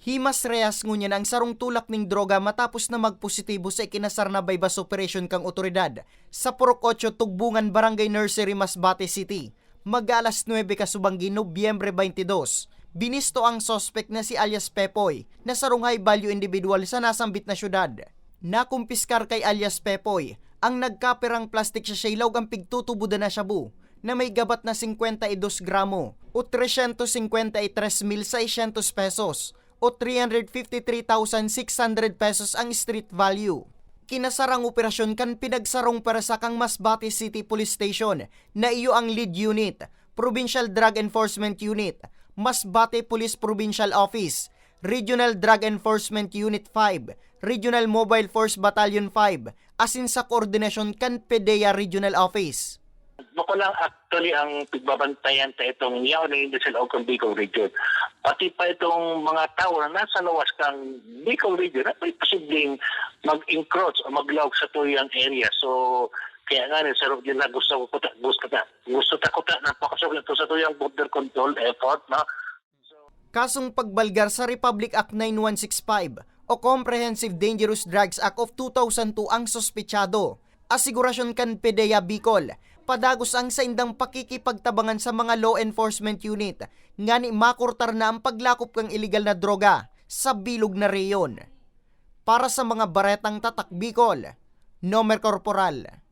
Himas rehas ngunyan ang sarong tulak ning droga matapos na magpositibo sa ikinasar na bypass operation kang otoridad sa Purok 8 Tugbungan Barangay Nursery, Masbate City. Mag-alas 9 kasubanggi Nobyembre 22, binisto ang suspect na si alias Pepoy na sarong high value individual sa nasambit na syudad. Nakumpiskar kay alias Pepoy ang nagkapirang plastic sa shaylaw ang pigtutubudan na shabu na may gabat na 52 gramo o 353,600 pesos o 353,600 pesos ang street value. Kinasarang operasyon kan pinagsarong para sa kang Masbate City Police Station na iyo ang lead unit, Provincial Drug Enforcement Unit, Masbate Police Provincial Office, Regional Drug Enforcement Unit 5, Regional Mobile Force Battalion 5, asin sa koordinasyon kan PDEA Regional Office. Ako lang actually ang pagbabantayan sa itong Yao na Industrial o Bicol Region. Pati pa itong mga tao na nasa lawas kang Bicol Region na may posibleng mag-encroach o maglawag sa tuyang area. So, kaya nga rin, sarap din na gusto ko napakasok ito sa tuyang border control effort. No? Kasong pagbalgar sa Republic Act 9165 o Comprehensive Dangerous Drugs Act of 2002 ang sospechado. Asigurasyon kan PDEA Bicol, padagos ang saindang pakikipagtabangan sa mga law enforcement unit nga ni makurtar na ang paglakop ng illegal na droga sa bilog na reyon. Para sa mga baretang tatak Bicol, Nomer Corporal